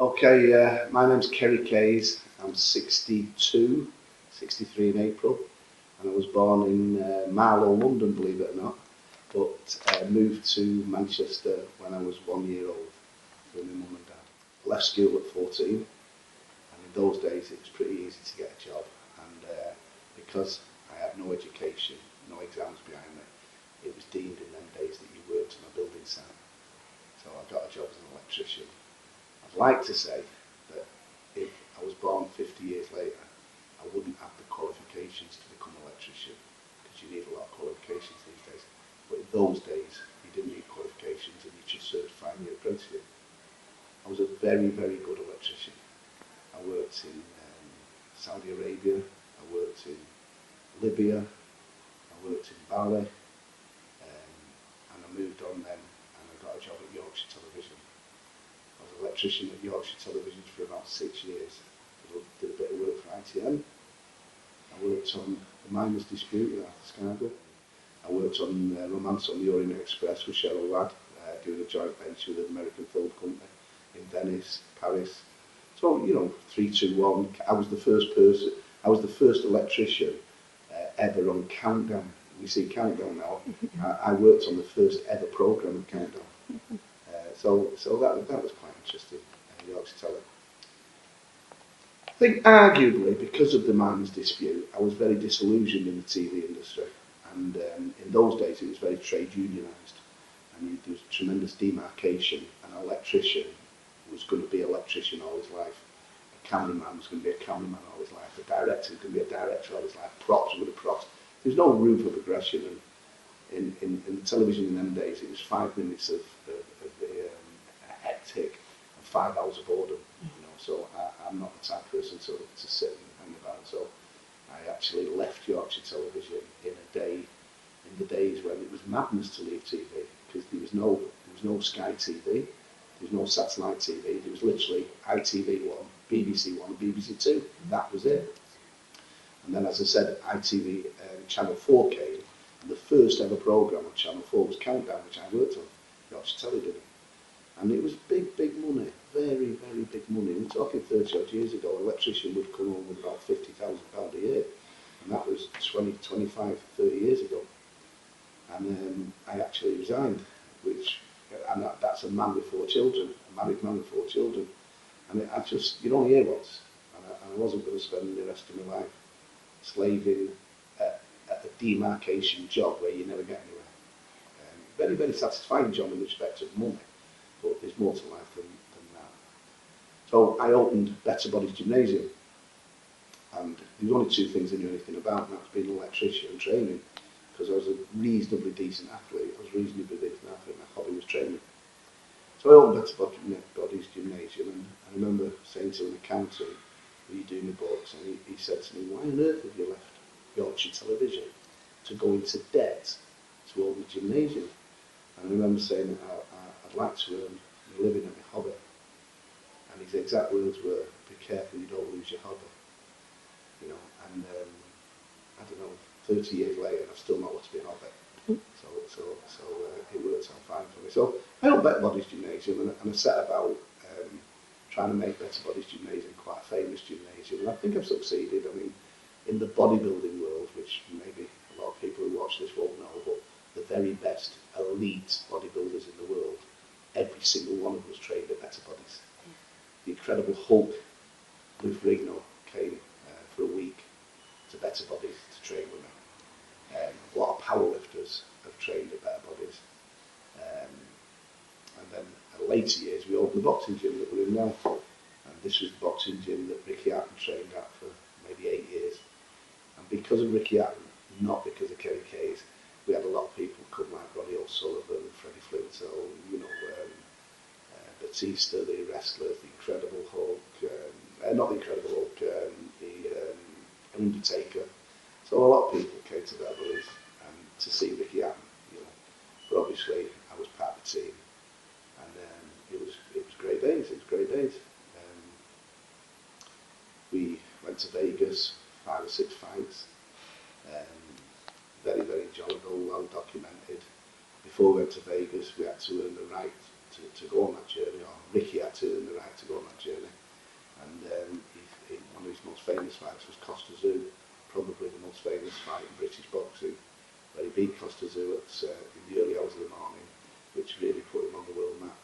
Okay, my name's Kerry Kayes. I'm 62, 63 in April, and I was born in Marlow, London, believe it or not, but moved to Manchester when I was 1 year old with my mum and dad. Left school at 14, and in those days it was pretty easy to get a job, and because I had no education, no exams behind me, it was deemed in them days that you worked on a building site. So I got a job as an electrician. I'd like to say that if I was born 50 years later, I wouldn't have the qualifications to become an electrician, because you need a lot of qualifications these days. But in those days, you didn't need qualifications and you just certified your apprenticeship. I was a very, very good electrician. I worked in Saudi Arabia, I worked in Libya, I worked in Bali, and I moved on then and I got a job at Yorkshire Television. I was an electrician at Yorkshire Television for about 6 years. I did a bit of work for ITN. I worked on the miners' dispute with Arthur Scargill. I worked on Romance on the Orient Express with Cheryl Ladd, doing a joint venture with an American film company in Venice, Paris. So, you know, 3, 2, 1. I was the first electrician ever on Countdown. You see Countdown now. I worked on the first ever programme of Countdown. So that was quite interesting, Yorkshire Television. I think arguably because of the miners' dispute, I was very disillusioned in the TV industry, and in those days it was very trade unionised, and there was tremendous demarcation. An electrician was going to be an electrician all his life, a cameraman was going to be a cameraman all his life, a director was going to be a director all his life, props were going to be props. There was no room for progression, and in the television in them days it was 5 minutes of hectic and 5 hours of boredom. So I'm not the type of person to sit and hang about. So I actually left Yorkshire Television in the days when it was madness to leave TV, because there was no Sky TV, there was no satellite TV. There was literally ITV1, BBC1, and BBC2. That was it. And then, as I said, ITV Channel 4 came, and the first ever programme on Channel 4 was Countdown, which I worked on, Yorkshire Television. And it was big, big money, very, very big money. We're talking 30 odd years ago, an electrician would come home with about £50,000 a year. And that was 20, 25, 30 years ago. And I actually resigned, and that's a man with 4 children, a married man with 4 children. And you're only here once. And I wasn't going to spend the rest of my life slaving at a demarcation job where you never get anywhere. Very, very satisfying job in respect of money. But there's more to life than that. So I opened Better Bodies Gymnasium, and there was only 2 things I knew anything about, and that was being an electrician and training, because I was a reasonably decent athlete. My hobby was training. So I opened Better Bodies Gymnasium, and I remember saying to an accountant, "Will you do my books?" And he said to me, "Why on earth have you left Yorkshire Television to go into debt to open a gymnasium?" And I remember saying, I'd like to earn a living at my hobby. And his exact words were, "Be careful you don't lose your hobby." And I don't know, 30 years later, I've still not lost my hobby. So it works out fine for me. So I opened Better Bodies Gymnasium, and I set about trying to make Better Bodies Gymnasium quite a famous gymnasium. And I think I've succeeded. I mean, in the bodybuilding world, which maybe a lot of people who watch this won't know, but the very best elite bodybuilders in the world, every single one of us trained at Better Bodies. The Incredible Hulk, Lou Ferrigno, came for a week to Better Bodies to train with me. A lot of powerlifters have trained at Better Bodies. And then in later years, we opened the boxing gym that we're in now. And this was the boxing gym that Ricky Hatton trained at for maybe 8 years. And because of Ricky Hatton, not because of Kerry Kayes, we had a lot of people come like Ronnie O'Sullivan, Freddie Flintoe, Batista, the wrestlers, the Incredible Hulk, not the Incredible Hulk, the Undertaker. So a lot of people came to Better Bodies to see Ricky Hatton, But obviously I was part of the team, and it was great days. It was great days. We went to Vegas, 5 or 6 fights. Very, very enjoyable, well documented. Before we went to Vegas, we had to earn the right to to go on that journey, or Ricky had to earn the right to go on that journey. And one of his most famous fights was Costa Zoo, probably the most famous fight in British boxing, where he beat Costa Zoo in the early hours of the morning, which really put him on the world map.